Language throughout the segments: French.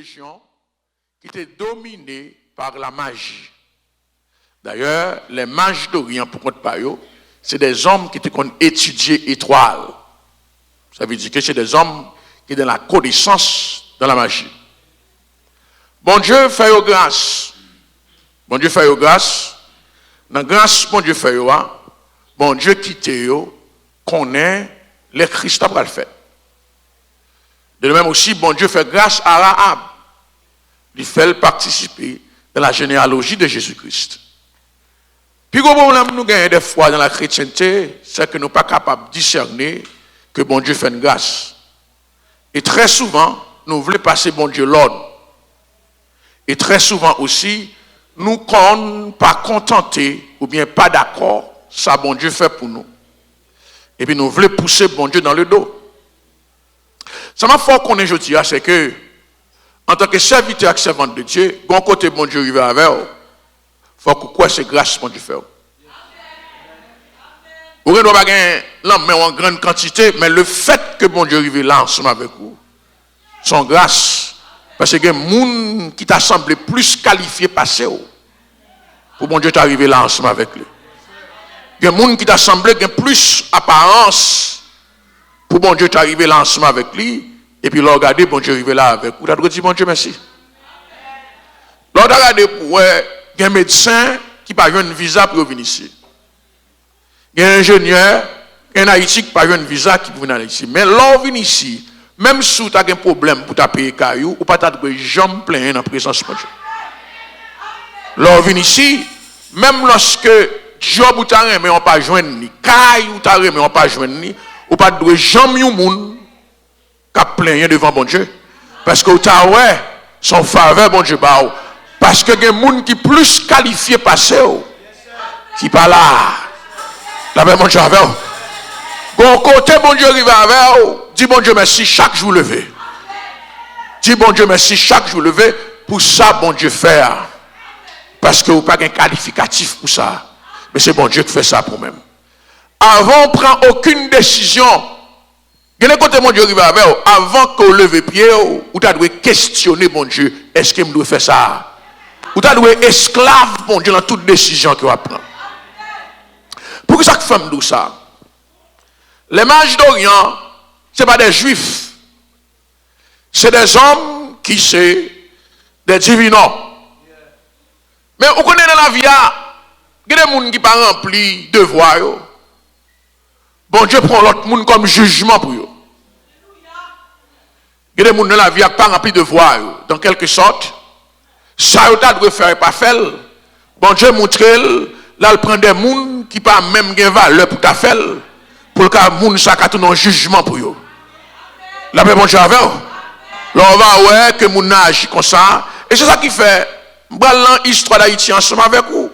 région qui était dominée par la magie. D'ailleurs, les mages d'Orient, pour compte pas yo, c'est des hommes qui ont étudié étoiles. Ça veut dire que c'est des hommes qui ont de la connaissance dans la magie. Bon Dieu fait yo grâce. Bon Dieu fait yo grâce. Dans grâce, bon Dieu fait yo, bon Dieu quitte yo, connaît les Christ après le fait. De même aussi, bon Dieu fait grâce à Rahab. Il fait participer dans la généalogie de Jésus-Christ. Puis, le problème nous gagnons des fois dans la chrétienté, c'est que nous ne sommes pas capables de discerner que bon Dieu fait une grâce. Et très souvent, nous voulons passer bon Dieu l'ordre. Et très souvent aussi, nous ne sommes pas contentés ou bien pas d'accord, ça bon Dieu fait pour nous. Et puis nous voulons pousser bon Dieu dans le dos. Ça m'a fait qu'on est aujourd'hui, c'est que, en tant que serviteur et servante de Dieu, bon côté bon Dieu arrive avec vous, il faut que quoi c'est grâce bon Dieu fait. Vous ne pouvez pas gagner l'homme en grande quantité, mais le fait que bon Dieu arrive là ensemble avec vous, son grâce, parce que il y a des gens qui t'a semblé plus qualifié passer pour bon Dieu t'arriver là ensemble avec lui. Il y a des gens qui t'a semblé plus apparence pour bon Dieu t'arriver là ensemble avec lui, et puis là, regardez, bon Dieu arrive là avec vous. Vous avez dit, bon Dieu, merci. Là, regardez, il y a un médecin qui n'a pas eu un visa pour venir ici. Il y a un ingénieur, il y a un Haïti qui n'a pas eu un visa qui peut venir ici. Mais là, vient ici, même si tu as un problème pour ta payer caillou, ou pas tu as jamais plein dans la présence de Dieu. Là, vient ici, même lorsque job ou ta mais on pas joindre ni caillou ou ta mais on pas joindre ni, ou pas de jamais un monde qui a plein devant bon Dieu. Parce que ta ouais, son faveur bon Dieu ba. Parce que il y a des gens qui plus qualifiés passer qui pas là. La même bon Dieu avec vous. Bon côté bon Dieu arrive avec vous. Dis bon Dieu merci chaque jour levé. Dis bon Dieu merci chaque jour levé pour ça bon Dieu fait. Parce que vous n'avez pas un qualificatif pour ça. Mais c'est bon Dieu qui fait ça pour même. Avant on prend aucune décision. Il y a côté bon Dieu arrive avec vous. Avant que vous levez pied, vous devez questionner bon Dieu. Est-ce qu'il me doit faire ça? Vous devez esclave bon Dieu dans toute décision que vous prenez. Pour que ça fait me dit ça? Les mages d'Orient, ce n'est pas des juifs. C'est des hommes qui sont des divinants. Mais vous connaissez dans la vie, il y a des gens qui ne sont pas remplis de devoirs. Bon Dieu prend l'autre monde comme jugement pour eux. Il y a des gens dans la vie qui ne sont pas remplis de devoirs. Dans quelque sorte, ça doit faire et pas faire. Bon Dieu montre, là, il prend des gens qui pas même de valeur pour ta faire. Pour que les gens soient un jugement pour eux. La paix, bon Dieu, avec eux. Là, on va voir que les gens agissent comme ça. Et c'est ça qui fait. Je vais l'histoire d'Haïti ensemble avec vous.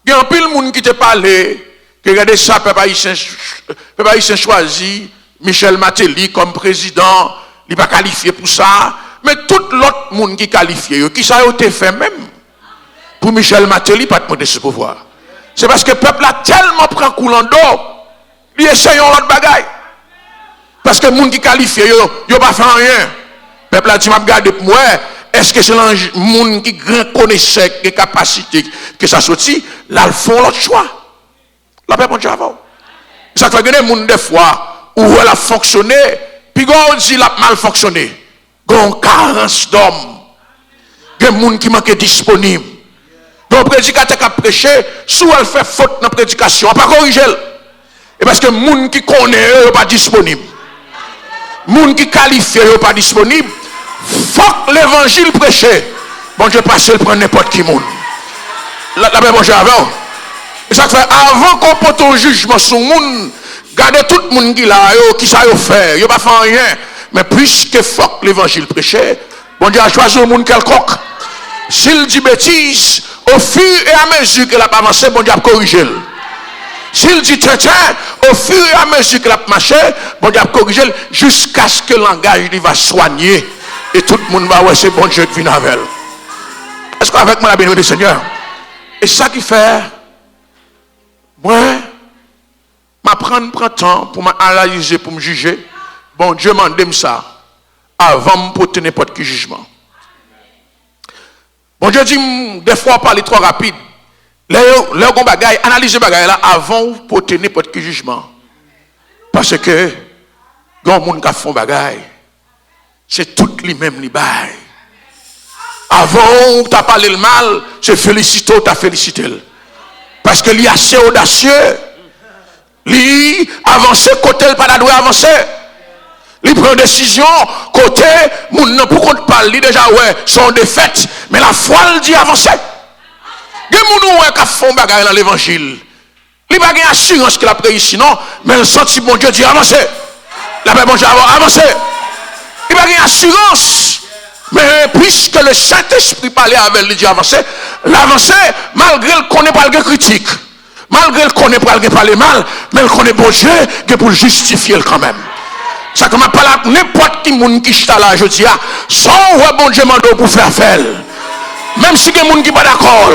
Il y a un peu de monde qui te parle, qui regarde ça, Peuple Haïtien choisi Michel Martelly comme président, il n'est pas qualifié pour ça. Mais tout l'autre monde qui est qualifié, qui ça a été fait même. Pour Michel Martelly, pas de demander ce pouvoir. C'est parce que le peuple a tellement pris coulant d'eau, il essaye l'autre bagaille. Parce que les gens qui qualifient, ils n'ont pas fait rien. Le peuple a dit, je regarde pour moi. Est-ce que c'est les gens qui connaissent les capacités que ça sortit, là, ils font l'autre choix. La paix, mon Dieu, avant. Ça fait que les gens, des fois, où elle a fonctionné, puis quand on dit qu'elle a mal fonctionné, il y a une carence d'hommes. Il y a des gens qui manquent disponibles. Donc, le prédicateur qui a prêché, si elle fait faute dans la prédication, on ne va pas corriger. Et parce que les gens qui connaissent, ils ne sont pas disponibles. Les gens qui qualifient, ils ne sont pas disponibles. Faut que l'évangile prêché. Bon Dieu passe, il prend n'importe qui monde. La même bon Dieu avant. Ça fait avant qu'on porte un jugement sur le monde, gardez tout le monde qui l'a, qui ça y fait, il pas fait rien. Mais puisque faut que l'évangile prêché, bon Dieu a choisi un monde quelconque. S'il dit bêtise, au fur et à mesure qu'il a avancé, bon Dieu a corrigé. S'il dit tiens, au fur et à mesure qu'il a marché, bon Dieu a corrigé jusqu'à ce que le langage il va soigner. Et tout le monde va voir c'est bon Dieu qui vient avec elle. Est-ce qu'avec moi la bénédiction du Seigneur? Et ça qui fait, moi, prendre temps pour m'analyser, pour me juger. Bon Dieu m'a dit ça avant de me porter n'importe quel jugement. Bon Dieu dit, des fois, parler trop rapide. Leur bagaille, analysez bagaille là avant pour tenir n'importe quel jugement. Parce que, quand les gens qui font bagaille, c'est tout les mêmes les bail. Avant, tu as parlé le mal, c'est félicité ou tu as félicité. Parce que lui assez audacieux. Lui avance côté, il pas doit avancer. Il prend une décision côté, pour qu'on te parle, déjà, ouais, son défaite, mais la foi, il dit avancer. Il y a des gens qui font bagaille dans l'évangile. Il n'y a pas d'assurance qu'il a pris ici, non, mais le senti bon Dieu dit avancer. La paix bon Dieu avancer. Il n'y a pas d'assurance. Mais puisque le Saint-Esprit parlait avec lui, dit avancer, l'avancer, malgré le connaît pas le critique, malgré le connaît pas le parler mal, mais le connaît bon Dieu, pour justifier quand même. Ça comme pas là n'importe qui monde qui chita là je dis sans bon Dieu mando pour faire faire même si des monde qui pas d'accord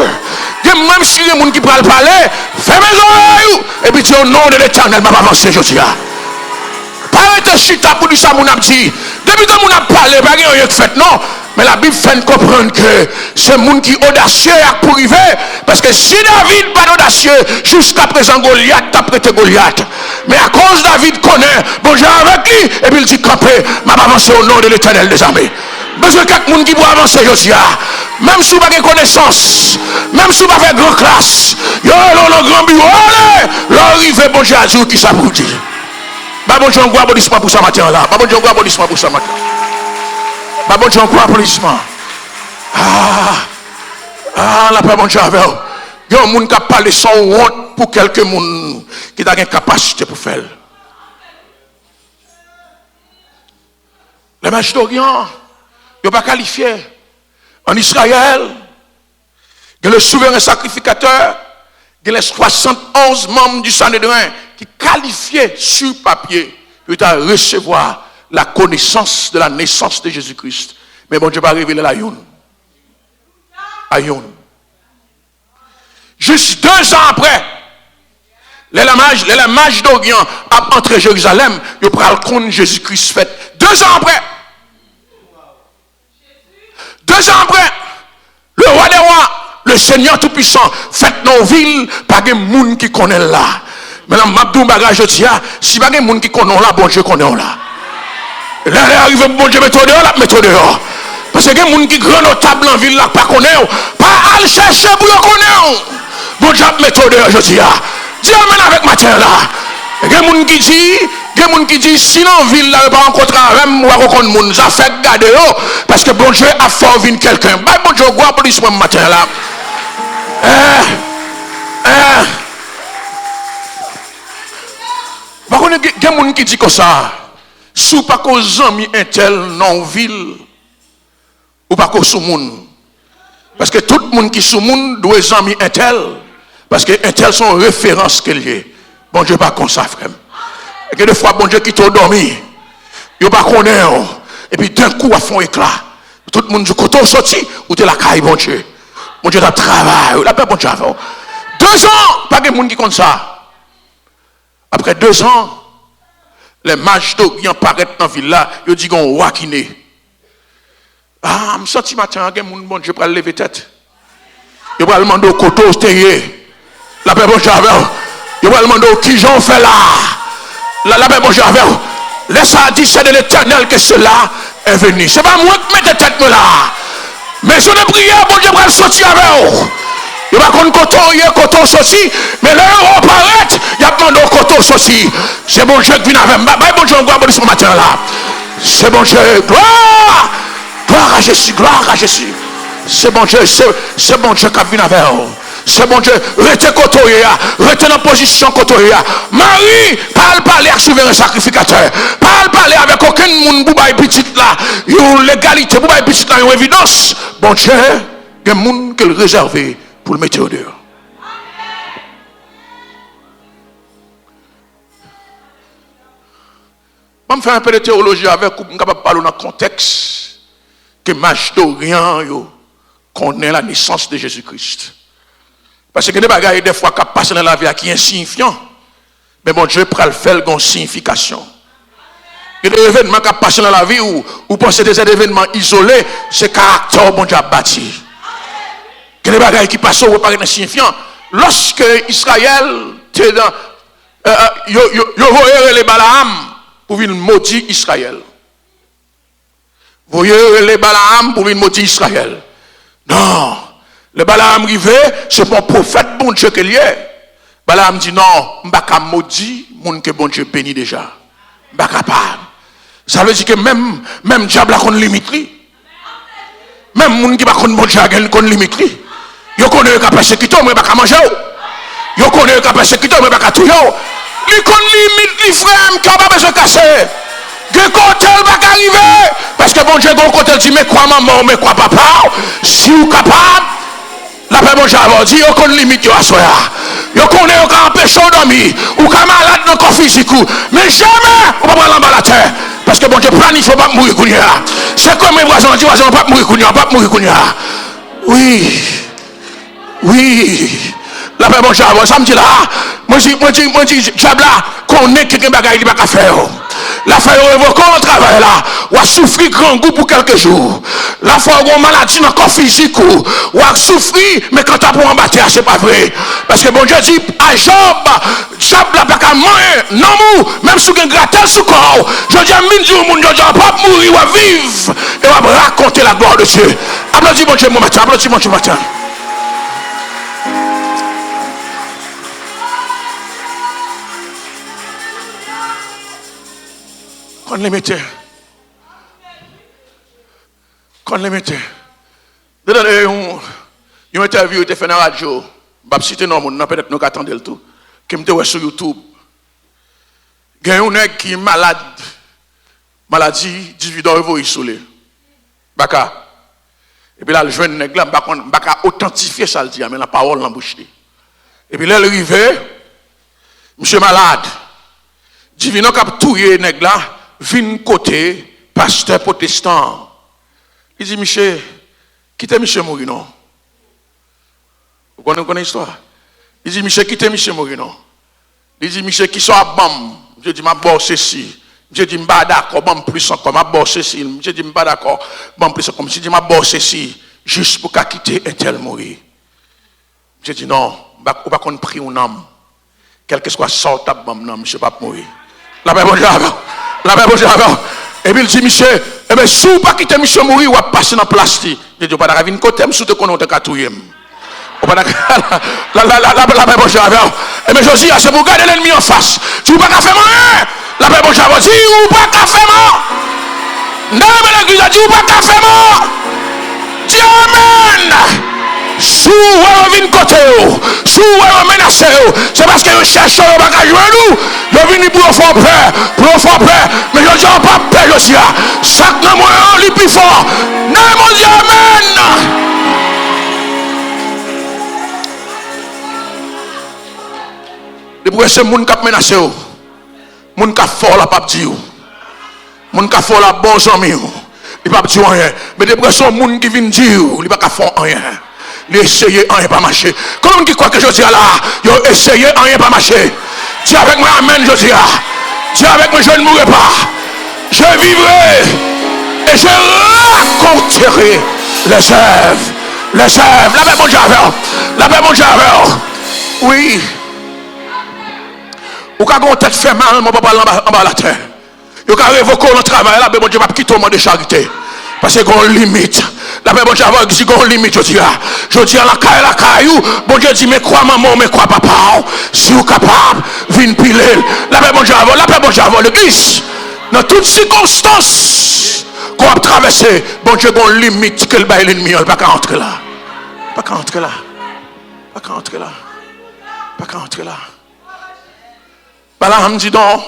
même si des monde qui parle parler fermez les oreilles et puis au nom de l'Éternel m'a avancer je dis pas être chita pour dire ça mon a dit depuis que mon a parlé pas rien fait non mais la Bible fait comprendre que c'est monde qui audacieux pour arriver parce que si David pas audacieux jusqu'à présent Goliath t'a prêté Goliath mais à cause David connaît bon Dieu avec lui et puis il dit camper m'a avancé au nom de l'Éternel des armées parce que quelqu'un qui peut avancer je dis même si vous n'avez pas de connaissance même si vous n'avez pas de grande classe yo le grand bureau l'arrivée bon Dieu a dit qui ça pour dire bah bon Dieu on applaudissement pour ça matin là bah bon Dieu on applaudissement pour ça matin bah bon Dieu on applaudissement la paix bon Dieu avec il y a un monde qui a parlé sans honte pour quelques monde qui a une capacité pour faire. Les mages d'Orient, ils ne sont pas qualifiés. En Israël, il y a le souverain sacrificateur, il y a les 71 membres du Sanhédrin qui qualifiés sur papier pour recevoir la connaissance de la naissance de Jésus-Christ. Mais bon Dieu va révéler la youn. Juste 2 ans après, les mages d'Orient ont entré à Jérusalem, ils prennent le compte de Jésus-Christ fait. 2 ans après. 2 ans après, le roi des rois, le Seigneur Tout-Puissant, fait nos villes, pas de monde qui connaît là. Maintenant, Mabdou bagage, je dis, si pas de monde qui connaît là, bon Dieu connaît là. Là, il arrive, bon Dieu, mettez dehors, là, mettez dehors. Parce que les gens qui sont notables en ville, là, pas connaissent, pas aller chercher pour les connaître. Bon Dieu, mettez dehors, je dis, Dieu amène avec matin là. Il y a des gens qui disent, si dans la ville, là, pas rencontrer même ou rencontrer monde, ça fait garder parce que bon Dieu a fort venir quelqu'un. Bah, bon Dieu, quoi pour ce matin là. Par contre, il y a des gens qui disent comme ça. Si pas qu'aux amis intel dans la ville, ou pas qu'aux sous monde. Parce que tout le monde qui sous monde doit être amis intel. Parce que intel sont références qu'il y a. Bon Dieu, pas comme ça, frère. Et que des fois, bon Dieu qui t'a dormi, il pas connaît. Et puis d'un coup, à fond éclat. Tout le monde dit, quand on sorti, ou t'es la caille, bon Dieu. Bon Dieu, t'as travail. La paix, bon Dieu, avant. 2 ans, pas de monde qui compte ça. Après 2 ans, les mages d'Orient paraissent dans la ville là, ils disent qu'on roi qui naît. Je me sens matin, il y a un bon Dieu pour lever tête. Il va demander au coteau, la paix, bon Dieu, avant. Il va demander qui j'en fais là. La paix, bon Dieu, avant. Laisse-moi dire, c'est de l'Éternel que cela est venu. Ce n'est pas moi qui mets tête là. Mais je ne prie, bon Dieu, pour le sortir avec vous. Il va qu'on coton sorti, mais là, on paraît, il y a demandé au coton sorti. C'est bon Dieu qui vient avec moi. Bon Dieu, on va ce matin là. C'est bon Dieu, gloire. Gloire à Jésus, gloire à Jésus. C'est bon Dieu, c'est bon Dieu qui vient avec vous. C'est bon Dieu, restez côtoyé, restez dans position côtoyé. Marie, parler avec souverain sacrificateur. Parler avec aucun monde pour bailler petit là. Une légalité pour bailler petit là, une évidence. Bon Dieu, il y a des gens qui le réservé pour le mettre au dehors. Je vais faire un peu de théologie avec vous, je suis capable de parler dans le contexte que Mage d'Orient connaît la naissance de Jésus-Christ. Parce que des bagailles, des fois, qui passent dans la vie qui est insignifiant, mais bon Dieu prend le faire une signification. Il y a des événements qui passent dans la vie où vous pensez que des événements isolés, c'est caractère bon Dieu a bâti. Il y a des bagages qui passent au paraît insignifiant. Lorsque Israël était dans. Yo voyez les Balaam pour venir maudire Israël. Vous voyez les Balaam pour venir maudire Israël. Non. Le Balaam arrivé, c'est mon prophète, bon Dieu qu'il y est. Balaam dit non, je ne vais pas maudire, mon que bon Dieu bénit déjà. Je ne vais pas capable. Ça veut dire que même diable a une limite. Même les gens qui ne connaissent pas bon Dieu limite. Ils connaissent pas persécuter, mais ils ne peuvent pas manger. Ils connaissent pas persécuter, mais ils ne peuvent pas tout. Ils connaissent limite, les frères, qui n'ont pas besoin de casser. Que côté va arriver. Parce que bon Dieu, côté dit, mais quoi maman, mais quoi papa, si vous êtes capable, la paix bon Dieu a dit, vous connaissez limite, vous connaissez, vous connaissez empêcher de dormir, ou quand malade dans le corps physique, mais jamais, on ne va pas l'emballer la terre. Parce que bon Dieu planifie, il ne faut pas mourir. C'est comme mes voisins disent, on ne va pas mourir, on ne va pas mourir. Oui. Oui. La paix bon Dieu, ça me dit là, moi dis, diable là, qu'on est quelqu'un bagaille, il ne va pas faire. La fois où on travaille là, on a souffert grand goût pour quelques jours. La fois où on a maladie dans le corps physique, on a souffert, mais quand tu as pour en battre, c'est pas vrai. Parce que bon Dieu dit à Job n'a pas qu'à mourir, non, même si on a gratté sous corps, je dis à midi au monde, je dis pas mourir, on va vivre, et on va raconter la gloire de Dieu. Applaudis mon Dieu, mon matin, applaudis mon Dieu, matin. Quand les mettez, une interview était faite dans la radio, je vais citer non, peut-être nous attendons le tout, qui me dit sur YouTube. Il y a un nègre qui est malade, maladie, dividende revolée. Baka. Et puis là, le jeune nègre, je vais authentifier ça, mais la parole dans la bouche. Et puis là, il est arrivé, monsieur malade, dividende qui a tué nègre là, vin côté, pasteur protestant. Il dit, monsieur, quittez monsieur mourir, non? Vous connaissez l'histoire? Il dit, monsieur, quittez monsieur mourir, non? Il dit, monsieur, qui sont à bam? Je dis, ma bosse ici. Je dis, pas d'accord, bam plus encore, ma bosse ici. Je dis, pas d'accord, bam plus encore. Je dis, ma bosse ici, juste pour quitter un tel mourir. Je dis, non, on va pas qu'on prie un homme. Quel que soit sortable, bam, non, monsieur, pas mourir. La paix, bonjour. La paix, bonjour. Et puis il dit, monsieur, eh bien, si vous pas quitter monsieur mourir, ou va passer dans la plastique. Je dis, pas d'accord, une côté, si vous connaissez un catouille. La paix, bonjour. Eh bien, je dis, c'est pour garder l'ennemi en face. Si vous pas qu'à faire mourir, la paix, bonjour. Si vous pas qu'à faire mort. Non, mais l'église a dit, vous pas qu'à faire mort. Dis amen. Si vous venez côté, si vous menacez, c'est parce que vous cherchez le bagage à nous. Vous venez pour faire peur, mais je ne dis pas peur aussi. Chaque nom est plus fort. Non, mon Dieu, amen. Depuis que c'est le monde qui a menacé, le monde qui a fort la pape dit, le monde qui a fort la bonne jambe, il ne peut pas dire rien. Mais depuis que c'est le monde qui vient dire, il ne peut pas faire rien. Il essaye rien pas marcher. Comment qui croit que je dis là, il a essayé rien pas marcher. Dis avec moi amen, je dis. Dis avec moi je ne mourrai pas. Je vivrai et je raconterai les œuvres. Les œuvres. La paix mon Dieu avec. La paix mon Dieu avec. Oui. Ou quand on tête fait mal, mon papa en bas la terre. Ou quand révoquer le travail, la paix mon Dieu va quitter au monde de charité. Parce qu'il y a une limite. La paix, bon Dieu, il y a une limite, je dis à la caillou, bon Dieu dit, mais quoi maman, mais quoi papa, si vous êtes capable, viens piler. La paix, bon Dieu, l'église, dans toutes circonstances qu'on a traversé, bon Dieu, il y a une limite que le bail l'ennemi, il ne peut pas entrer là. Pas qu'à entrer là. Pas qu'à entrer là. Pas qu'à entrer là. Balaam dit donc,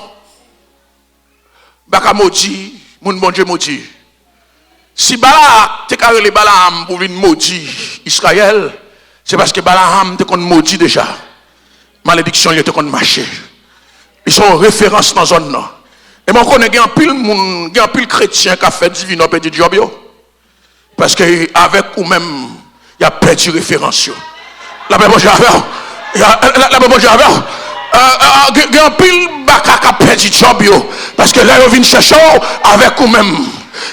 pas qu'à maudire, mon bon Dieu maudit. Si Balaam te carré les Balaam pour venir maudire Israël, c'est parce que Balaam te maudit déjà. Malédiction, il te marché. Ils sont en référence dans la zone. Et moi, je connais un pile chrétien qui a fait divin au petit job. Parce qu'avec ou même, il y a perdu référence. La même chose avec. La même chose avec. Il y a un pile qui a perdu job. Parce que là, ils viennent chercher avec ou même.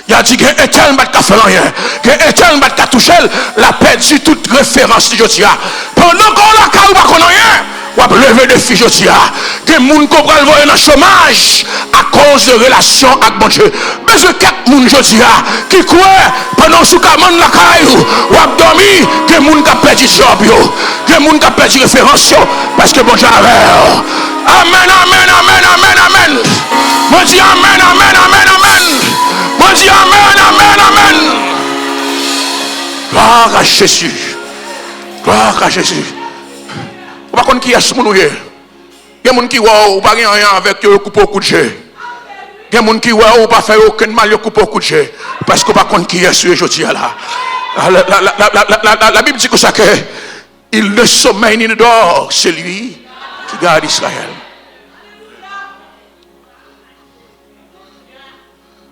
Il a dit que Etienne ne va pas faire rien. Que Etienne ne va pas toucher. La perdu toute référence de Jotia. Pendant qu'on l'a pas qu'on rien. On va lever des filles Jotia. Que les gens comprennent le voyer dans le chômage à cause de relations avec mon Dieu. Mais je quelques gens Jotia qui croient pendant sous commande la caillou. On va dormir. Que les gens qui perdu job. Que les gens qui perdu référence. Parce que bon Dieu avait. Amen, amen, amen, amen, amen. Moi dis amen, amen, amen, amen. Moi dis amen, amen, amen. Gloire à Jésus. Gloire à Jésus. On va connaître qui est ce monde. Il y a des gens qui ne pas rien avec eux, coupe au coup de jeu. Il y a des gens qui ne pas faire aucun mal, coupe au coup de jeu. Parce qu'on ne va pas connaître qui est ce jeudi là. La Bible dit que ça que il ne sommeille ni ne dort, c'est lui qui garde Israël.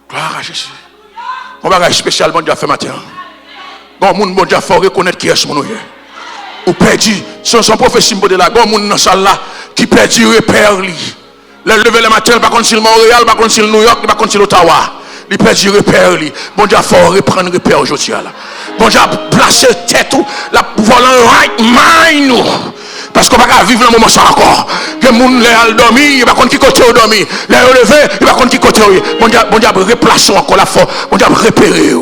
Gloire à Jésus. On va faire spécial bon Dieu fait matin. Bon monde bon Dieu faut reconnaître qui est ce monde. Ou perdu, son prophétie de la gon monde dans salle là qui perdu repère lui. Le lever le matin pas contre Montréal, pas contre New York, pas contre Ottawa. Il perdu repère lui. Bon Dieu faut reprendre repère aujourd'hui là. Bon Dieu placer tête la volant right mind nous. Parce qu'on va pas vivre dans le moment ça encore. Que les gens dorment, ils ne vont pas qui côté dormir. Les relever, ils ne vont pas qui côté. Bon Dieu replace encore la force. Bon Dieu repérer.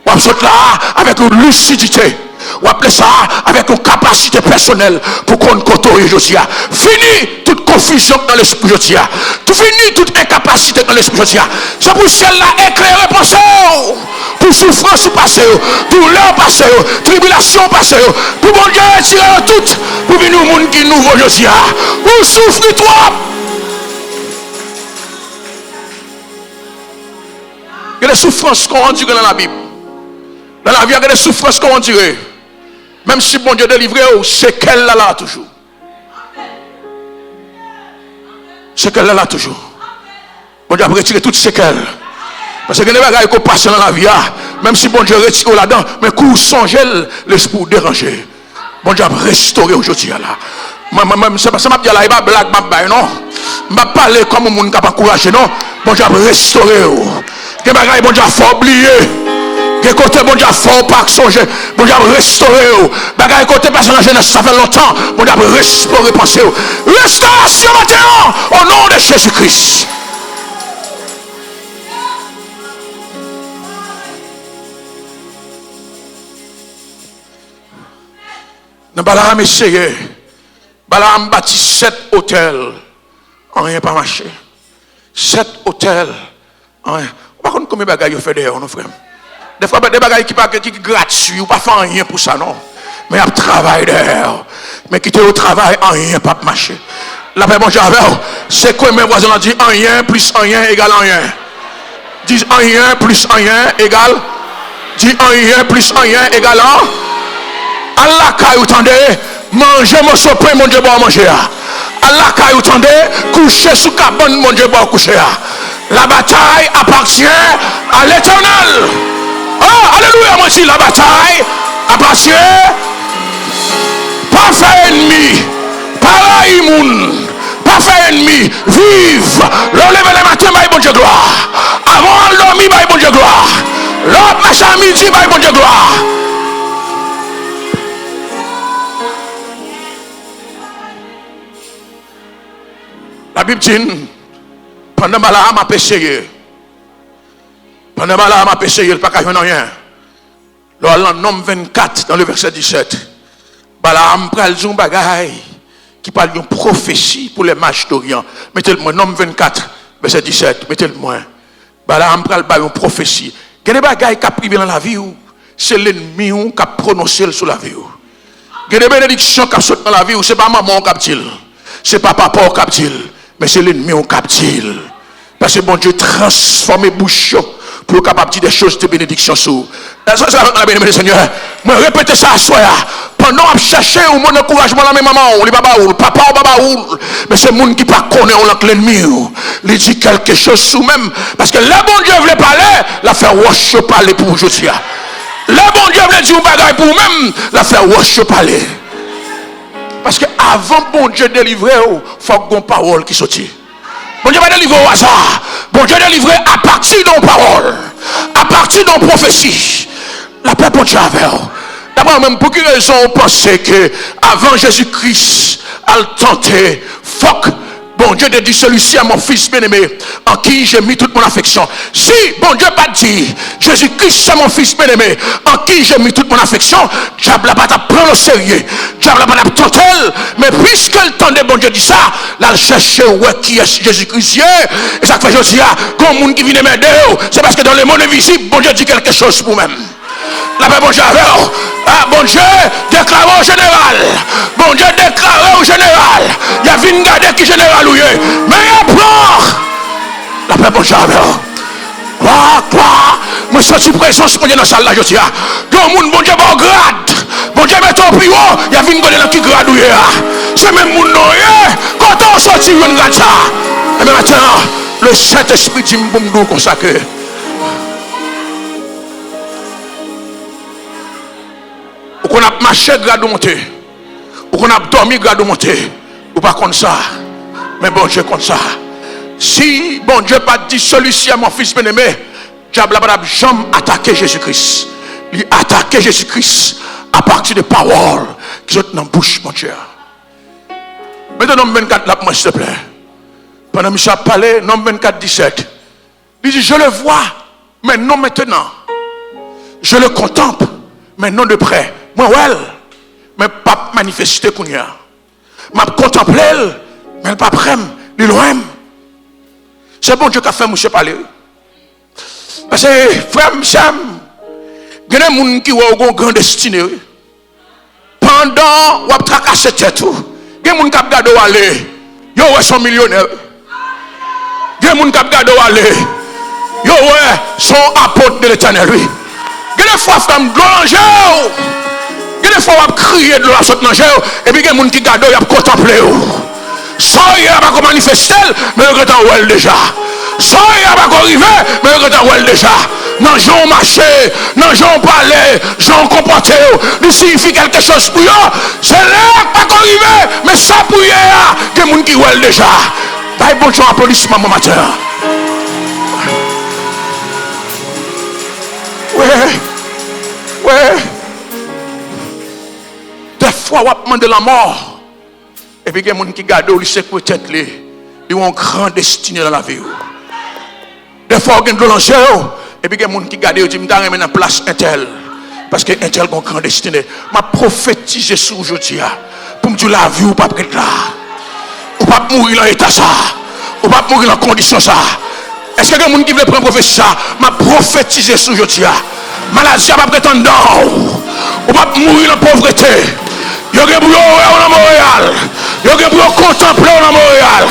On saute là avec une lucidité. On appelle ça avec une capacité personnelle pour qu'on côtoie Josia. Fini toute confusion dans l'esprit Josia. Fini toute incapacité dans l'esprit Josia. C'est pour celle-là éclairer pensée. Pour souffrance passer, douleur passer, tribulation passer, pour bon Dieu retirer tout, pour venir au monde qui nouveau Josia. Pour souffrir toi. Il y a des souffrances qu'on endure dans la Bible. Dans la vie, il y a des souffrances qu'on endure. Même si bon Dieu délivre, c'est qu'elle là toujours. C'est qu'elle là toujours. Bon Dieu a retiré toutes ces qu'elles. Parce que les bagages qui passent dans la vie, même si bon Dieu retire là-dedans, mais quand vous songez, l'esprit déranger. Bon Dieu a restauré aujourd'hui là. Même ça m'a dit là, il va blague, non. Je ne vais pas parler comme un monde qui n'a pas encouragé, non. Bon Dieu a restauré. Les bagages, bon Dieu a fait oublier. Les côtés, bon Dieu a fait pas songer. Bon Dieu a restauré. Les bagages côté passent dans la jeunesse, ça fait longtemps. Bon Dieu a restauré, pensez. Restauration maintenant, au nom de Jésus-Christ. Balaam essayé. Balaam bâtit 7 hôtels. Rien pas marché. 7 hôtels. Rien. Par contre, combien de bagages vous faites d'ailleurs, nos frères? Des fois, des bagages qui sont gratuits, ou pas faire rien pour ça, non. Mais il y a travail d'ailleurs. Mais quitter au travail, rien pas marché. La paix, bon Dieu, c'est quoi mes voisins ont dit rien plus rien égale rien. Dis rien plus rien égale. Dis rien plus rien égale un. Allah kayou tande, manger mon sopin, mon Dieu, bon manger. Allah kayou tande, coucher sous cabane, mon Dieu, bon coucher. La bataille appartient à l'Éternel. Ah, alléluia, moi aussi, la bataille appartient. Parfait ennemi, pareil moun, parfait ennemi, vive. L'enlever le matin, bon Dieu, gloire. Avant de dormir, bon Dieu, gloire. L'autre marche à midi, bon Dieu, gloire. La Bible dit, pendant que Balaam a péché, il n'y a pas qu'à rien. Dans Nom 24, dans le verset 17, Balaam pral un bagay qui parle d'une prophétie pour les mages d'Orient. Mettez-le-moi, Nom 24, verset 17, mettez-le-moi. Balaam pral une prophétie. Il y a des bagays qui privé dans la vie, c'est l'ennemi qui a prononcé sur la vie. Il y a des bénédictions qui sont dans la vie, ce n'est pas maman qui a dit, ce n'est pas papa qui a dit. Mais c'est l'ennemi au captil. Parce que bon Dieu transforme les bouches pour être capable de dire des choses de bénédiction sur. Ça, la bénédiction, Seigneur. Moi, répétez ça à soi. Pendant que je cherche mon encouragement, la même maman, ou papa ou papa ou. Mais c'est le monde qui ne connaît pas l'ennemi. Il dit quelque chose sur même. Parce que le bon Dieu voulait parler, la faire wash parler pour aujourd'hui. Le bon Dieu voulait dire un bagage pour même, la faire wash parler. Parce que avant bon Dieu délivrer, il faut qu'on parole qui sortit. Bon Dieu va délivrer au hasard. Bon Dieu délivrer à partir de paroles, à partir de prophéties. La paix pour Dieu avec vous. D'abord, même pour quelle raison on pensait que avant Jésus-Christ a tenté, bon Dieu a dit celui-ci à mon fils bien-aimé, en qui j'ai mis toute mon affection. Si bon Dieu pas dit Jésus-Christ c'est mon fils bien-aimé, en qui j'ai mis toute mon affection, diable n'a pas prendre au sérieux, diable n'a pas tenté, mais puisque le temps de bon Dieu dit ça, là il cherche qui est Jésus-Christ. Et ça fait je dis, quand monde qui vient m'aider, c'est parce que dans le monde invisible, bon Dieu dit quelque chose pour même. La paix bon Dieu avec vous. Ah, bon Dieu déclare au général. Bon Dieu déclare au général. Il y a une garde qui général ou mais il pleure. La paix bon Dieu avec vous. Quoi moi je suis présence pour Dieu dans la salle là je dis ah. Dans le monde bon Dieu bon grade. Bon Dieu met ton plus haut. Il y a une garde qui grade ou c'est même monde non quand on sortit une grade ça. Et maintenant le Saint-Esprit dit m'boum consacré. Ou qu'on a marché grade monté, ou qu'on a dormi grade monté, ou pas comme ça, mais bon Dieu comme ça. Si bon Dieu pas dit celui-ci à mon fils bien-aimé, diable n'a pas jamais attaqué Jésus-Christ. Il a attaqué Jésus-Christ à partir des paroles qui sont dans la bouche, mon Dieu. Maintenant, nombre 24, là, moi, s'il te plaît. Pendant que Michel a parlé, nombre 24, 17. Il dit, je le vois, mais non maintenant. Je le contemple, mais non de près. Moi, ouais, mais pas manifester qu'on y a. M'a contemplé, mais pas prêt, ni loin. C'est bon Dieu qui a fait monsieur parler. Parce que, frère, Sam, il y a des gens qui ont une grande destinée. Pendant qu'on a tracassé tête, il y a des gens qui ont gardé aller. Ils sont millionnaires. Il y a des gens qui ont gardé aller. Ils sont apôtres de l'éternel. Il y a des fois, femme, danger. Il y a des fois, on crier de la sorte danger. Et puis, il y a des gens qui gardent, ils contemplent. Sans y avoir pas manifester, mais le grand ouel déjà. Sans y avoir pas arriver, mais le grand ouel déjà. Non, j'en marché, non, j'en parlé, j'en comporté. Il signifie quelque chose pour eux. C'est là pas arriver, mais ça pour eux, il y a des gens qui ouel déjà. Bye, bon chant applaudissement mon matin. Ouais. Des fois, on va demander la mort. Et puis il y a des gens qui gardent au lycée pour tête, ils ont une grande destinée dans la vie. Des fois, il y a des gens et puis il y a des gens qui gardent, ils disent, je vais dans place Intel. Parce que Intel a une grande destinée. Je prophétise sur aujourd'hui. Pour me dire la vie, ou pas être là. Ou pas mourir dans l'état ça. Ou pas mourir dans la condition ça. Est-ce que y a des gens qui veulent prendre prophétie ça? Je prophétise sur aujourd'hui. Maladie, pas prétendre. Ou pas mourir dans la pauvreté. Il y a des gens qui ont Montréal. Il y a des gens qui ont contemplé dans Montréal.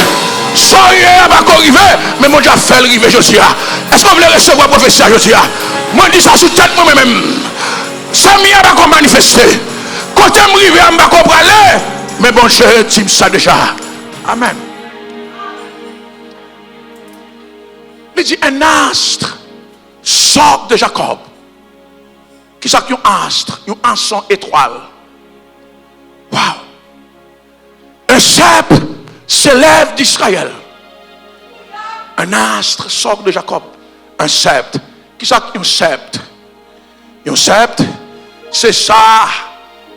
Sans rien pas arriver, mais moi j'ai fait le river Josia. Est-ce que vous voulez recevoir la prophétie Josia? Moi je dis ça sous tête moi-même. Ça m'y a pas manifester. Quand je me rive, je ne vais pas aller. Mais bon, je dis ça déjà. Amen. Il dit un astre sort de Jacob. Qui ça qui est un astre? Un son étoile. Waouh! Un sceptre s'élève d'Israël. Un astre sort de Jacob. Un sceptre. Qui ça qui est un sceptre? Un sceptre, c'est ça.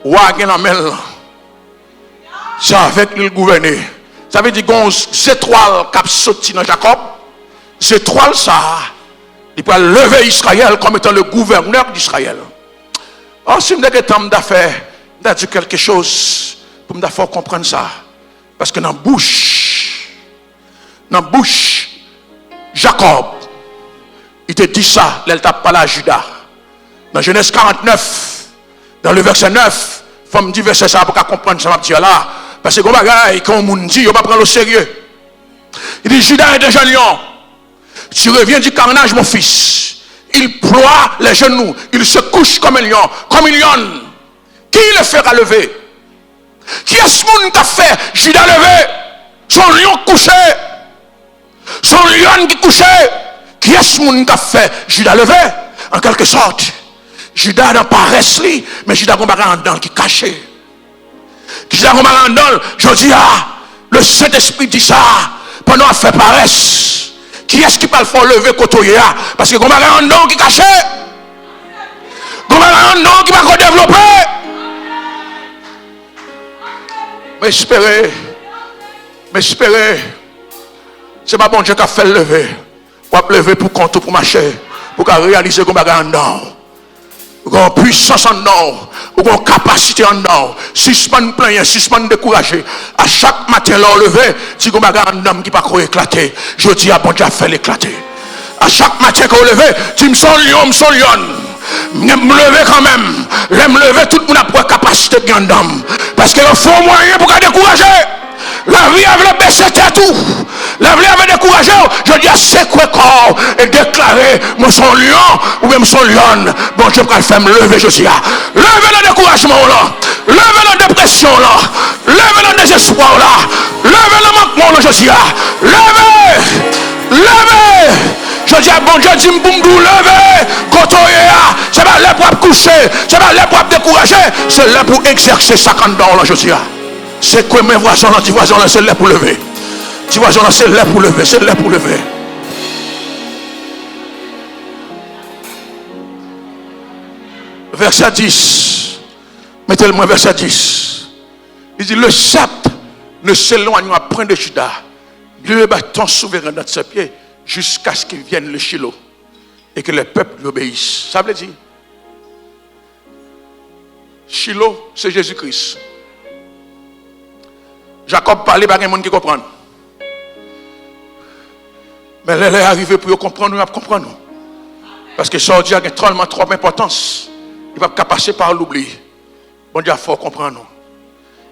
Ouagé la main. C'est avec le gouverner. Ça veut dire qu'on étoile qui a sorti dans Jacob. Cette étoile ça. Il peut lever Israël comme étant le gouverneur d'Israël. Oh, si je me temps d'affaires, je vais dire quelque chose pour me faire comprendre ça. Parce que dans la bouche, Jacob, il te dit ça, il t'a parlé à Judas. Dans Genèse 49, dans le verset 9, il faut me dire verset ça pour comprendre ça, là. Parce que comme bagaille, quand on dit, on ne va pas prendre au sérieux. Il dit, Judas est un jeune lion. Tu reviens du carnage, mon fils. Il ploie les genoux. Il se couche comme un lion, comme une lionne. Qui le fera lever? Qui est ce monde qui a fait Judas lever? Son lion couché. Son lion qui couchait. Qui est ce monde qui a fait Judas lever? En quelque sorte, Judas n'a pas resté, mais Judas n'a pas en dedans qui est caché. Judas n'a pas en dedans, je dis, le Saint-Esprit dit ça. pendant à faire paresse. Qui est-ce qui peut le faire lever côté là? Parce que comme un nom qui caché. Comme un nom qui va développer. Mais espérez. C'est pas bon Dieu qui a fait lever. Pour lever pour compter pour marcher. Pour réaliser comme un nom. Pour une puissance en nom. Pour une capacité en nom. Suspend plein, suspend découragé. À chaque matin, là, lever, si vous avez un homme qui ne peut pas éclater, je dis à bon Dieu, fait l'éclater. À chaque matin, quand vous levez, tu me sens lion, me lever quand même. Je me lever, tout le monde a pour capacité de d'homme. Parce qu'il faut moyen pour décourager. La vie avait baissé tout. La vie avait découragé. Je dis à c'est quoi corps et déclarer moi son lion ou même son lion. Bon Dieu va faire me lever je dis. Levez le découragement là. Levez la dépression là. Levez le désespoir là. Levez le manquement là je dis. Levez. Je dis à bon Dieu dis pour me lever. Quand c'est pas là pour coucher. C'est pas là pour décourager. C'est là pour exercer ça quand dans là je dis. C'est quoi mes voisins là, tu voisins là, c'est là pour lever. Tu voisins là, c'est là pour lever, c'est là pour lever. Verset 10. Mettez-le-moi verset 10. Il dit, le sceptre ne s'éloigne point de Juda. Dieu bâton souverain dans ses pieds jusqu'à ce qu'il vienne le Shiloh et que les peuples lui obéissent. Ça veut dire Shiloh, c'est Jésus-Christ. Jacob parlait, pas de monde qui comprend. Mais elle est arrivée pour comprendre, nous comprendre. Parce que ça a tellement trop d'importance. Il va passer par l'oubli. Bon Dieu, il faut comprendre.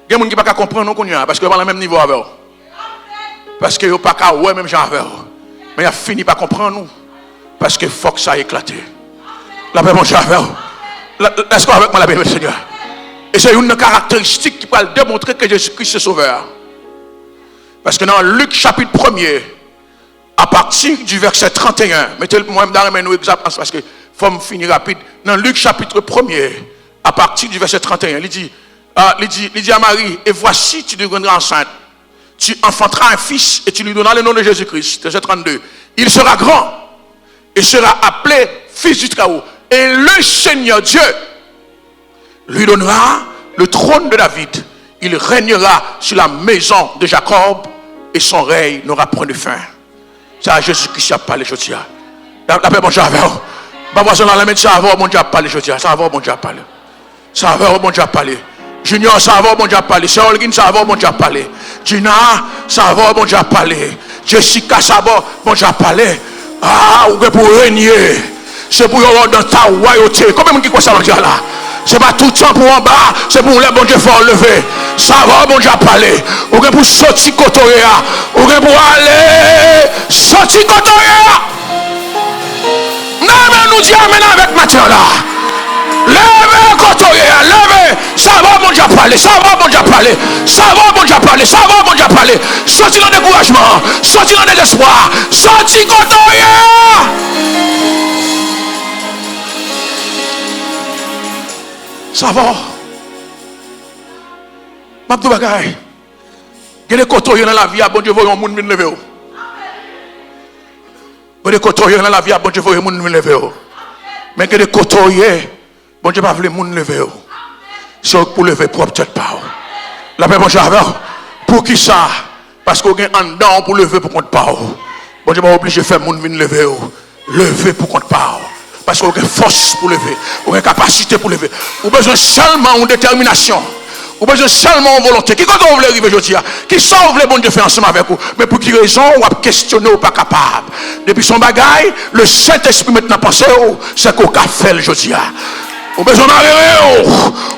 Il y a des gens qui ne peuvent pas comprendre parce qu'ils sont à même niveau avec eux. Parce qu'ils ne peuvent pas ouais même genre avec eux. Mais il a fini par comprendre nous. Parce qu'il faut que ça éclate. La paix, mon Dieu, avec eux. Est-ce qu'on avec moi la paix, Seigneur? Et c'est une caractéristique qui va démontrer que Jésus-Christ est sauveur. Parce que dans Luc chapitre 1er, à partir du verset 31, mettez-moi dans les exactement parce que faut me finir rapide. Dans Luc chapitre 1er, à partir du verset 31, il dit à Marie, et voici tu deviendras enceinte. Tu enfanteras un fils et tu lui donneras le nom de Jésus-Christ. Verset 32. Il sera grand et sera appelé fils du Très-Haut. Et le Seigneur Dieu lui donnera le trône de David. Il régnera sur la maison de Jacob et son règne n'aura point de fin. C'est Jésus-Christ qui a parlé, je dis. La paix, mon Dieu, avec vous. Ma voisin dans la main, ça va, mon Dieu, a parlé, je dis. Ça va, mon Dieu, a parlé. Ça va, mon Dieu, a parlé. Junior, ça va, mon Dieu, a parlé. C'est Olgin, ça va, mon Dieu, a parlé. Gina, ça va, mon Dieu, a parlé. Jessica, ça va, mon Dieu, a parlé. Ah, ou pour régner. C'est pour avoir dans ta royauté. Combien de gens qui croient ça, mon Dieu, là? C'est pas tout le temps pour en bas, c'est pour les bon Dieu fort lever. Ça va, bon Dieu, parler. Ou bien pour sortir Kotoya. Ou bien pour aller sortir Kotoya. Non, mais nous disons, amen avec Mathieu là. Levez Kotoya, levez. Ça va, bon Dieu, parler. Ça va, bon Dieu, parler. Ça va, bon Dieu, parler. Ça va, bon Dieu, parler. Sortir dans le découragement. Sortir dans le désespoir. Sortir Kotoya. Ça va. Mabdou bagay. Il y a des côtés dans la vie, bon Dieu, voyons moun lever. Il y a des côtés dans la vie, bon Dieu, voyons moun lever. Mais il y a des côtés, bon Dieu, pas voulu moun lever. C'est pour lever propre tête pas. La paix, bon Dieu, pour qui ça? Parce qu'on a un don pour lever pour compte pas. Bon Dieu, pas obligé de faire moun lever. Lever pour compte pas. Parce qu'on a force pour lever, on a capacité pour lever. On a besoin seulement de détermination. On a besoin seulement de volonté. Qui quand on veut arriver aujourd'hui? Qui sauve les bons Dieu fait ensemble avec vous? Mais pour quelle raison on a questionné ou pas capable? Depuis son bagaille, le Saint-Esprit maintenant pensé, c'est qu'on a fait aujourd'hui. On a besoin d'arriver,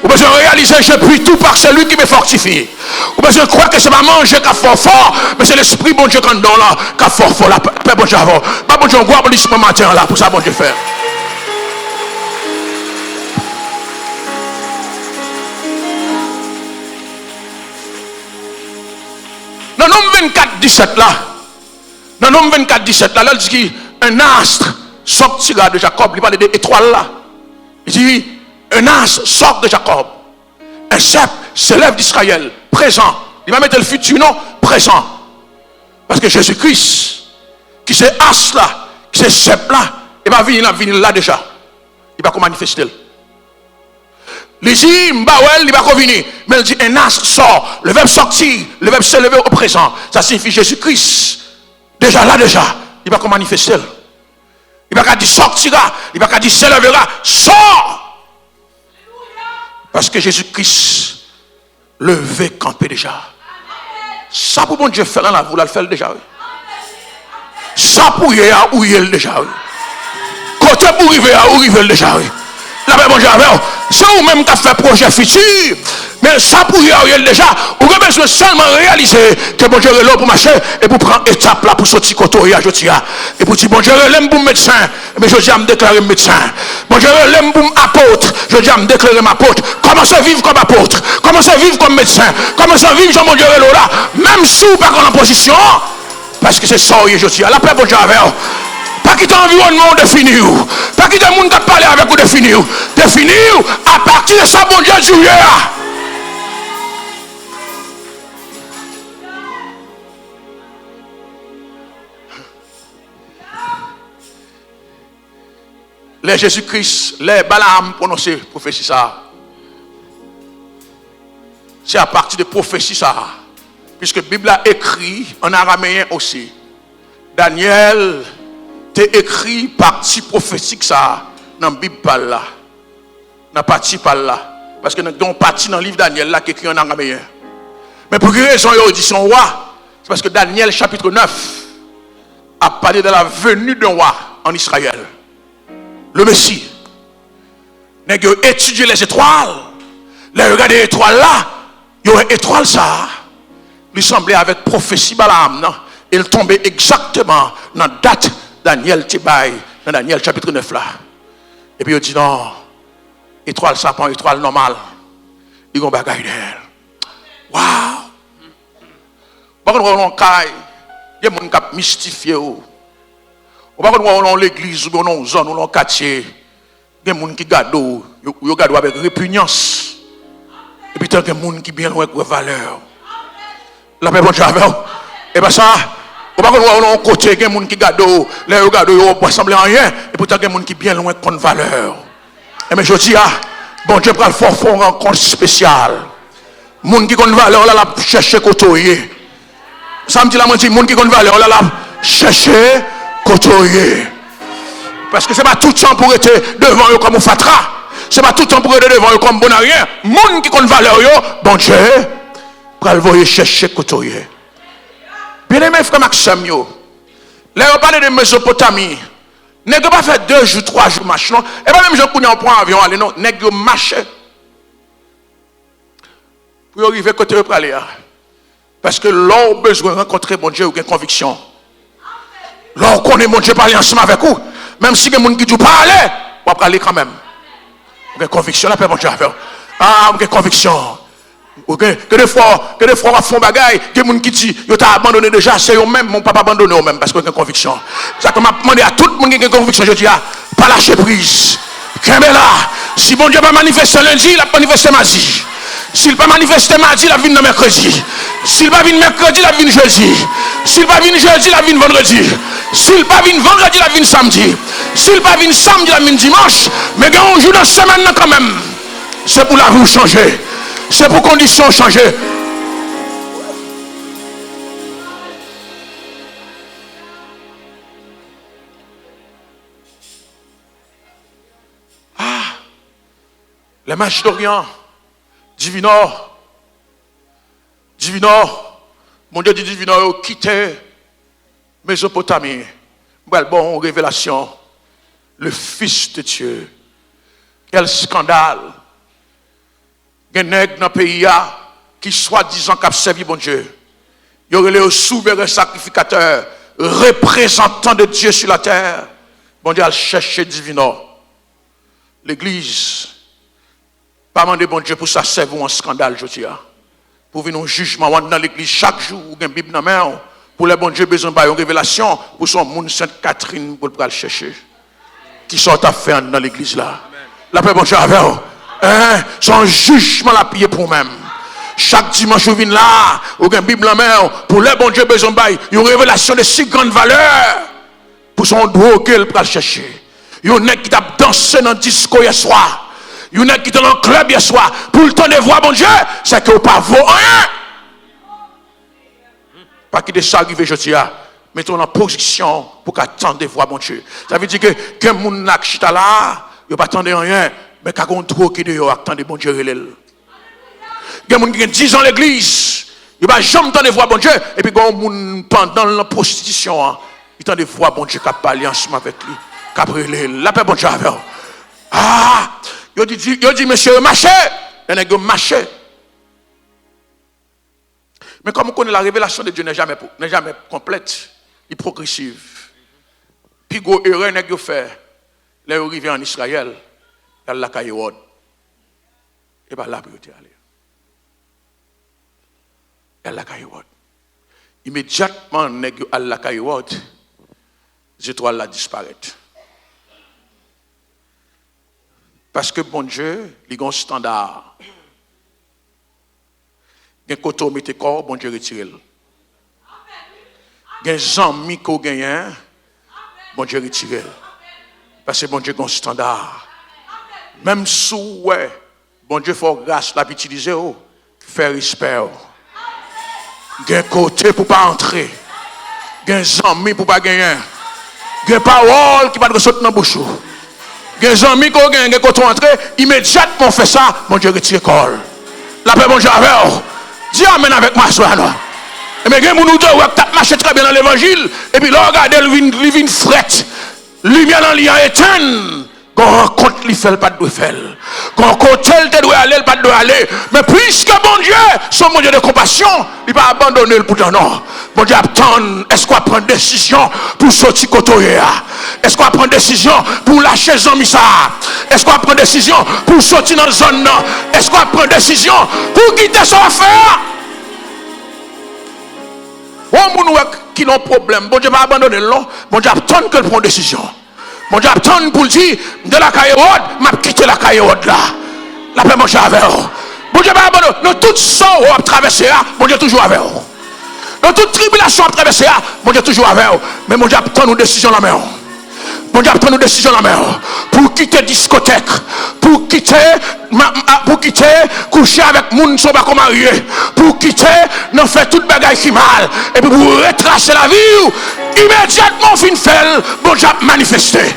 on a besoin de réaliser, je puis tout par celui qui me fortifie. On a besoin de croire que c'est pas manger qui a fort, mais c'est l'Esprit bon Dieu qui est dans là, qui a fort, la paix bon Dieu avant. Pas bon Dieu, on voit l'Esprit matin là, pour ça bon Dieu faire. Dans Nombre 24, 17 là, dans Nombre 24, 17 là, il dit un astre sortira de Jacob. Il parle des étoiles là. Il dit un astre sort de Jacob. Un sceptre s'élève d'Israël, présent. Il va mettre le futur, non, présent. Parce que Jésus-Christ, qui c'est as là, qui c'est chef là, il va venir là déjà. Il va manifester. Il dit, il va venir. Mais il dit, un as sort. Le verbe sortir, le verbe s'élever au présent. Ça signifie Jésus-Christ. Déjà là, il va manifester. Il va dire sortira. Il va dire s'élèvera. Sort. Parce que Jésus-Christ levé, campé déjà. Ça pour bon Dieu faire là, vous le faites déjà. Ça pour y aller, où il est déjà. Côté pour arriver, où il est déjà. La paix, bon Dieu, c'est vous-même qui avez fait projet futur. Mais ça pour y aller déjà, vous avez besoin seulement réaliser que bon Dieu est là pour marcher et pour prendre étape là pour sortir côté et pour dire bon Dieu l'aime pour médecin, mais je dis à me déclarer médecin. Bon Dieu l'aime pour apôtre, je dis à me déclarer m'apôtre. Commencez à vivre comme apôtre, commencez à vivre comme médecin, commencez à vivre mon Dieu est là, même si vous pas en position, parce que c'est ça je dis à la paix bon Dieu avec. Pas quitter l'environnement défini. Pas quitter le monde qui parle avec vous défini. Défini à partir de ça, bon Dieu, Dieu. Les Jésus-Christ, les Balaam prononcé prophétie ça. C'est à partir de prophétie ça. Puisque la Bible a écrit en araméen aussi. Daniel t'es écrit partie prophétique ça dans la Bible par là. Dans partie par là. Parce que nous avons partie dans le livre Daniel là qui est écrit en araméen. Mais pour quelle raison il dit son roi? C'est parce que Daniel chapitre 9 a parlé de la venue d'un roi en Israël. Le Messie. Nous avons étudié les étoiles. Les regarder les étoiles là. Il y a une étoile ça. Il semblait avec prophétie Balaam. Il tombait exactement dans la date Daniel Tibaï, dans Daniel chapitre 9 là. Et puis il dit non, étoile ça pas étoile normale. Il y a un bagage d'elle. Waouh! Par contre, on a des gens qui ont mystifié. Par contre, on a l'église, on a une zone, on a un quartier. Il y a des gens qui regardent avec répugnance. Et puis il y a des gens qui sont bien loin de valeur. La paix bon Dieu avec. Et bien ça, on va côté, il y a des gens qui regardent, les regardent, ils ne ressemblent à rien, et pourtant il y a des gens qui sont bien loin de valeur. Et mais je dis, bon Dieu prend le fort rencontre spéciale. Les gens qui ont valeur, là, la chercher côtoyer. Ça me dit, les gens qui ont valeur, là, la chercher côtoyer. Parce que ce n'est pas tout le temps pour être devant eux comme un fatra. Ce n'est pas tout le temps pour être devant eux comme bon à rien. Les gens qui ont valeur, bon Dieu, prend le voyer chercher côtoyer. Bien aimé frère Maxime, là on parle de Mésopotamie. N'est pas fait 2 jours, 3 jours marche non. Et pas même je connais un point avion aller non. N'est marche. Pour arriver côté pour aller. Parce que l'on besoin de rencontrer mon Dieu ou une conviction. L'on connaît mon Dieu parler ensemble avec vous. Même si quelqu'un qui dit pas aller, on va aller quand même. Une conviction là, mon Dieu avec. Ah, une conviction. Que des fois on font bagaille, que des gens qui disent yo t'a abandonné déjà, c'est eux même, mon papa abandonné eux même parce que j'ai une conviction. Ça m'a demandé à tout le monde qui a une conviction, je dis pas lâcher prise. Là, si mon Dieu va manifester lundi, il va manifester mardi. S'il va manifester mardi, il va venir mercredi. S'il va venir mercredi, il va venir jeudi. S'il va venir jeudi, il va venir vendredi. S'il va venir vendredi, il va venir samedi. S'il va venir samedi, il va venir dimanche. Mais il y a un jour dans la semaine quand même. C'est pour la vie changer. C'est pour conditions changer. Ah, les mages d'Orient, Divinor, mon Dieu dit Divinor, quitté Mésopotamie. Bon, révélation, le Fils de Dieu. Quel scandale. Il y a des nègres dans le pays qui soi-disant qui servi bon Dieu. Il y aurait les souverains sacrificateurs, représentants de Dieu sur la terre. Bon Dieu a cherché divino. L'église, pas demander bon Dieu pour ça servir un scandale, je dis. Pour venir un jugement dans l'église chaque jour, ou une Bible dans la main. Pour le bon Dieu, besoin de une révélation pour son monde Sainte Catherine pour le chercher. Qui sont à faire dans l'église là. La paix bon Dieu avec vous. Son jugement la prier pour même. Chaque dimanche, vous venez là, vous avez une Bible en main, pour le bon Dieu besoin de une révélation de si grande valeur, pour son doigt qu'elle peut chercher. Il y en a qui t'a dansé dans le disco hier soir. Il y en a qui sont dans le club hier soir. Pour le temps de voir bon Dieu, c'est que vous ne vaut rien. Pas qu'il est arrivé aujourd'hui, mettons en position pour qu'attendre de voir bon Dieu. Ça veut dire que les gens qui sont là, ils ne pas attendre rien, mais quand on trouve qu'ils attendent bon Dieu. Les gens qui ont 10 ans à l'église, ils ne vont jamais attendre de voir bon Dieu. Et puis, pendant la prostitution, ils attendent de voir bon Dieu qui a parlé ensemble avec lui. La paix bon Dieu avec. Ah, il dit, monsieur, marchez. Il y a marché. Mais comme on connaît la révélation de Dieu n'est jamais complète, il est progressive. Puis go erreur n'est fait. Là il arrive en Israël, il y a la caillou. Et bien là, il y a la caillou. Immédiatement, il y a la caillou, les étoiles là disparaissent. Parce que bon Dieu, il y a un standard. Il y a un côté où il corps, bon Dieu retire. Il y a des amis qui ont gagné, bon Dieu retire. Parce que bon Dieu a un standard. Même si, bon Dieu fait grâce, l'a utiliser, faire respect. Il y a un côté pour ne pas entrer. Il y a des amis pour ne pas gagner. Il y a des paroles qui ne vont pas sortir dans la bouche. Il y a des amis qui ont gagné, quand on entre, immédiatement on fait ça, bon Dieu retire le corps. La paix, bon Dieu, avec vous. Dis amen avec moi, soir. Mais il y a des gens qui ont marché très bien dans l'évangile, et puis là, regardez, il vient frette. Lumière dans l'IA éteint. Quand on rencontre, il fait pas de faire. Quand on côté, il doit aller, il pas de aller. Mais puisque bon Dieu, son bon Dieu de compassion, il va abandonner le pourtant non. Bon Dieu attend, est-ce qu'on prend décision pour sortir côté? Est-ce qu'on prend décision pour lâcher Zomisa? Est-ce qu'on prend décision pour sortir dans la zone? Est-ce qu'on prend décision pour quitter son affaire? On moun qui ont problème, bon Dieu va abandonner l'eau, bon Dieu attend qu'elle prenne décision. Bon Dieu attend pour dire de la caillotte, m'a quitté la caillotte là. La paix mon Dieu avec vous. Bon Dieu va abandonner. Dans toute sort à traverser, bon Dieu toujours avec vous. Dans toute tribulation à traverser, bon Dieu toujours avec vous. Mais mon Dieu attend une décision la main. Bon Dieu prend une décision la main pour quitter la discothèque, pour quitter coucher avec moun qui sont pas marié, pour quitter non faire toute bagaille qui mal et puis pour retracer la vie immédiatement fin fait bon Dieu manifester.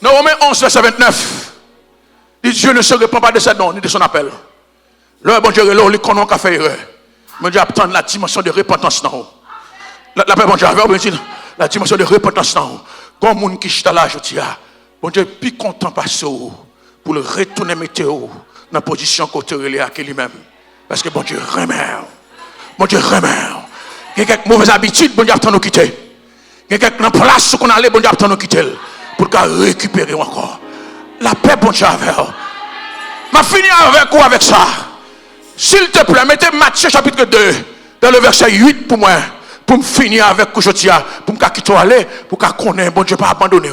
Dans Romains 11 verset 29, Dieu ne se répand pas de ses dons ni de son appel. Le bon Dieu, il connaît qu'à faire erreur. Mon Dieu attend la dimension de repentance dans la paix, bon Dieu, la dimension de repentance dans comme moun qui chita là, je dis, bon Dieu, plus content passer pour le retourner météo dans la position côté relais à lui-même. Parce que bon Dieu remet. Bon Dieu remet. Il y a quelques mauvaises habitudes, bon Dieu attend nous quitter. Il y a quelques places où on allait, bon Dieu attend nous quitter. Pour récupérer encore. La paix, bon Dieu, avec vous. Je finis avec vous avec ça. S'il te plaît, mettez Matthieu chapitre 2, dans le verset 8 pour moi, pour me finir avec aujourd'hui, pour me quitter aller, pour que connaisse, bon Dieu, pas abandonner.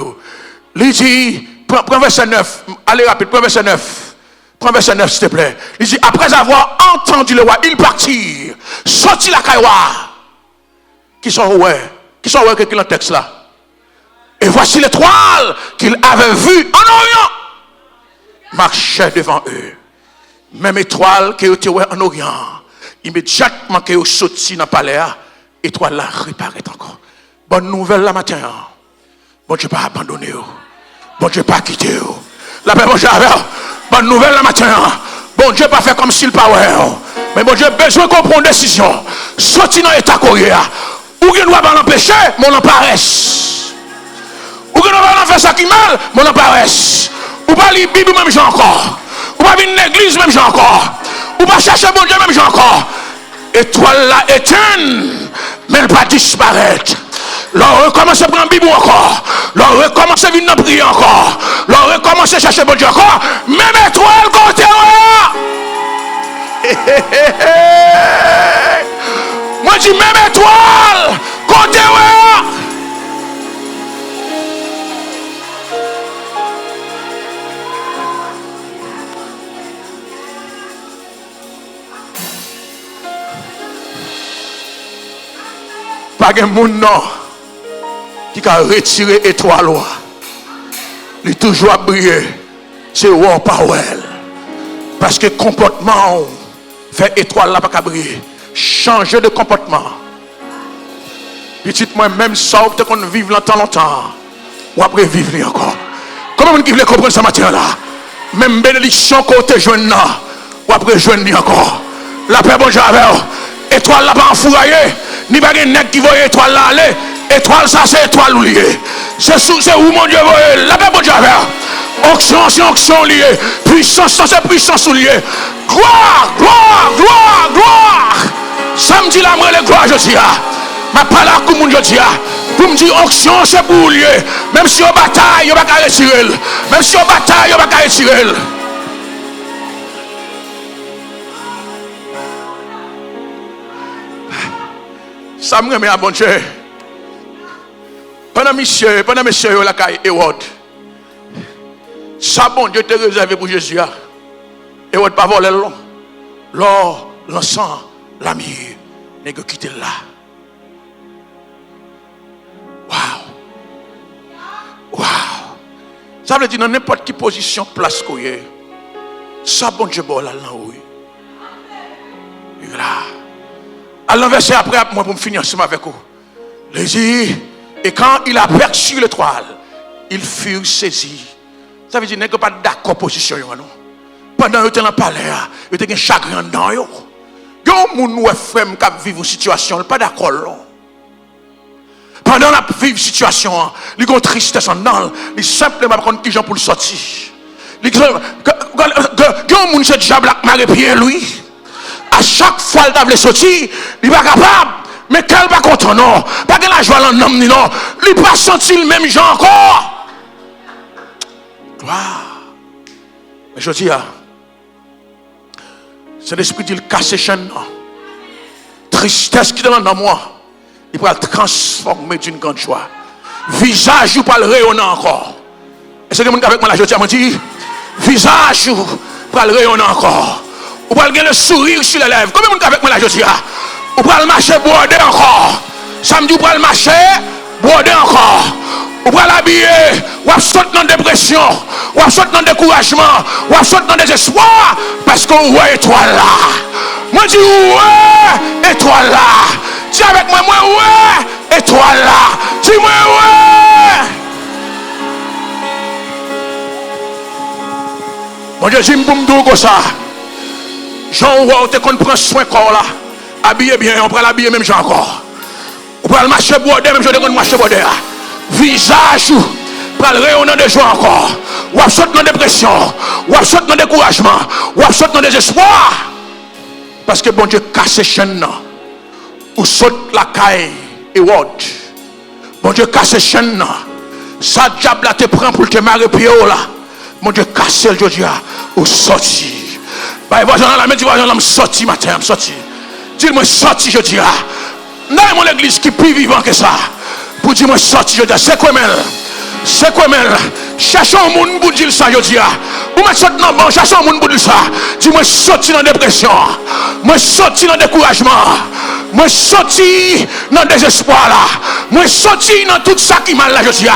Il dit, prends verset 9, allez rapide, prends verset 9. Prends verset 9, s'il te plaît. Il dit, après avoir entendu le roi, il partit, sortit la cailloua. Qui sont où? Qui sont où qui le texte là? Et voici l'étoile qu'il avait vue en Orient. Marchait devant eux. Même étoile qui était en Orient. Immédiatement qu'ils sorti dans le palais, l'étoile là reparaît encore. Bonne nouvelle la matin. Bon Dieu pas abandonné. Bon Dieu pas quitté. La paix bon Dieu avec. Bonne nouvelle la matin. Bon Dieu pas fait comme s'il pas ouais. Mais bon Dieu besoin qu'on prenne une décision. Sorti dans l'état coréen. Ou qu'il ne doit pas l'empêcher, mais on en paresse. Ou qu'il ne doit pas faire ça qui mal, mais on en paresse. Ou pas lire Bible même j'ai encore. Ou pas venir à l'église même j'ai encore. Ou pas chercher bon Dieu même j'ai encore. Étoile là éteinte, mais elle pas disparaître. L'on recommence à prendre Bible encore. L'on recommence à venir prier encore. L'on recommence à chercher bon Dieu encore. Même étoile côté moi dis même étoile côté Pas de monde non qui a retiré l'étoile. Il est toujours à briller. C'est War Powell. Parce que comportement fait étoile là pas briller. Changer de comportement. Petit moi même ça peut qu'on vive longtemps. Ou après vivre encore. Comment on qui veut comprendre ce matin là? Même bénédiction côté jeune là. Ou après jeune encore. La paix bon Dieu avec. Étoile là pas enfouraillé. Ni pas de nèg qui voit étoile là aller. Étoile ça c'est étoile liée. C'est où mon Dieu voit. La paix bon Dieu avec. Onction c'est onction liée. Puissance ça c'est puissance liée. Gloire, gloire, gloire, gloire. Samedi là moi les gloire je dis ma parole à tout le monde je dis pour me dire onction c'est pour lier. Même si on bataille, on va pas retirer. Même si on bataille, on va pas retirer. Ça me remet à bon Dieu. Pendant monsieur la caille Ewod. Ça bon Dieu te réservé pour Jésus. Ewod pas voler long. L'or, l'encens, la mire, n'est que quitter là. Wow. Ça veut dire dans n'importe quelle position, place qu'on est. Ça bon Dieu bon là oui. Voilà. À l'enverser après moi pour me finir ensemble avec vous. Et quand il a aperçu l'étoile, il fut saisi. Ça veut dire qu'il n'y a pas d'accord position non. Pendant que tu en parlé, il y a un chagrin dans yo. Il y a un monde qui vit une situation, pas d'accord non. Pendant la vive situation, il y a une tristesse en dedans, il simplement pas contre qui gens pour le sortir. Il y a un monde qui diable qui m'a pied lui. À chaque fois qu'il t'a sorti, il n'est pas capable. Mais quel pas content non. Pas que la joie en homme ni non. Il n'a pas senti le même genre encore. Mais je dis, c'est l'esprit qui casse les chaînes. Tristesse qui est dans moi. Il va le transformer d'une grande joie. Visage ou pas le rayonner encore. Est-ce que vous avec moi là, je dis, visage ou pas le rayonner encore. Ou pas le sourire sur les lèvres. Combien de monde avec moi là, je dis, ou pas le marcher border encore. Samedi, ou pas le marcher border encore. Ou pas l'habiller. Ou pas sauter dans la dépression. Ou pas sauter dans le découragement. Ou pas sauter dans le désespoir. Parce que vous voyez étoile là. Moi, je dis, ouais, étoile là. Dis avec moi, ouais, étoile là. Dis-moi, ouais. Mon Dieu, dis-moi pour me dire comme ça. Jean, on prend soin corps là. Habillé bien, on prend l'habiller même Jean encore. On prend le marché border, même Jean de marché border. Visage, on prend le rayonnement de joie encore. Ou à sauter dans la dépression. Ou à sauter dans le découragement. Ou à sauter dans le désespoir. Parce que bon Dieu casse les chaînes. Ou saute la caille et what? Bon Dieu casse les chaînes. Ça diable là te prend pour te marrer pied là. Mon Dieu casse le Dieu ou sorti. Bah voisin dans la main, tu vois je sorti matin, je sorti. Dis-moi sorti je dis non mon église qui plus vivant que ça. Pour dire moi sorti je dis c'est quoi même? C'est quoi même? Cherchons un monde pour dire ça je dis. Ou me sorti dans bon, cherchons un monde pour dire ça. Dis-moi sorti dans dépression. Moi sorti dans découragement. Moi sorti dans désespoir là. Moi sorti dans tout ça qui mal là je dis.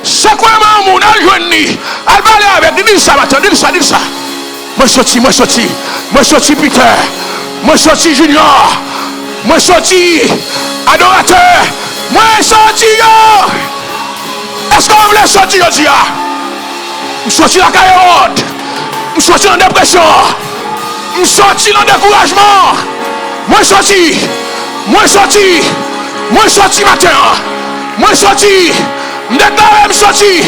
C'est quoi mon monde al joindre? Al parler avec dis ça matin, dis ça. Moi sorti Peter, moi sorti Junior, moi sorti adorateur, moi sorti yo. Est-ce qu'on voulait sortir aujourd'hui? Je sorti la carotte, je sorti dans la dépression, je sorti dans le découragement. Moi sorti matin, moi sorti, je déclare me sorti.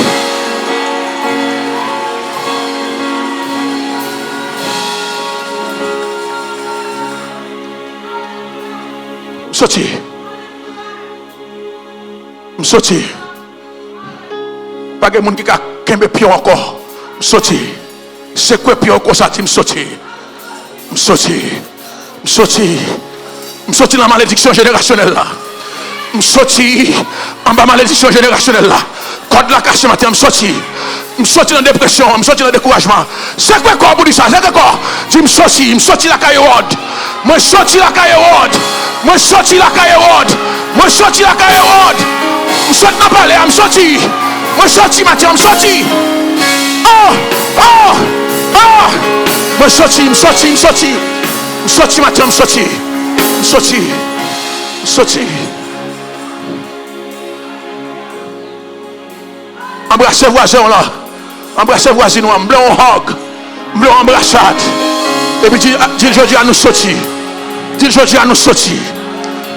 Sorti. Pas de monde qui a kembe pion encore. Sorti. C'est quoi pion encore ça me sorti. Sorti dans la malédiction générationnelle là. Sorti en bas malédiction générationnelle là. Code la cache matin sorti dans la dépression, sorti dans le découragement. C'est quoi corps pour dire ça? C'est quoi corps? Dis me sorti la caillode. Moi sorti la caillou. Moi sorti la caillou. Moi sorti la caillou. Je sorti dans palais, je sorti. Moi sorti matin, je sorti. Oh, oh, oh. Moi sorti, je sorti, je sorti. Je sorti matin, je sorti. Je sorti. Je sorti. Embrassez voisin là. Embrassez voisin, on blanc hug. Blanc embrassade. Et puis dis aujourd'hui à nous sortir. Dis aujourd'hui à nous sortir.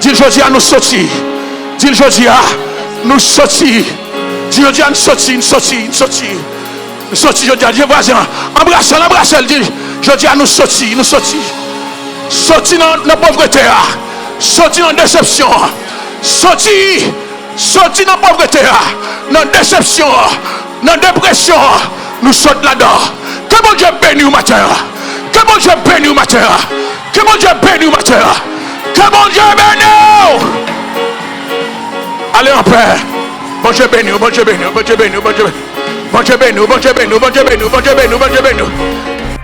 Dis aujourd'hui à nous sortir. Dis aujourd'hui à nous sortir. Dis aujourd'hui à nous sortir, nous sortir, nous sortir. Nous sortir aujourd'hui à Dieu voisin. Embrassez, embrassez. Dis aujourd'hui à nous sortir, nous sortir. Sortir dans la pauvreté. Sortir dans la déception. Sortir. Sortir dans la pauvreté. Dans la déception. Dans la dépression. Nous sortons là-dedans. Que mon Dieu bénisse au matin. Que mon Dieu bénisse au matin. Que mon Dieu bénisse au matin. Que mon Dieu bénisse. Allez en paix. Bon Dieu bénisse, bon Dieu bénisse, bon Dieu bénisse, bon Dieu bénisse. Bon Dieu bénisse, bon Dieu bénisse, bon Dieu bénisse, bon Dieu bénisse, bon Dieu bénisse.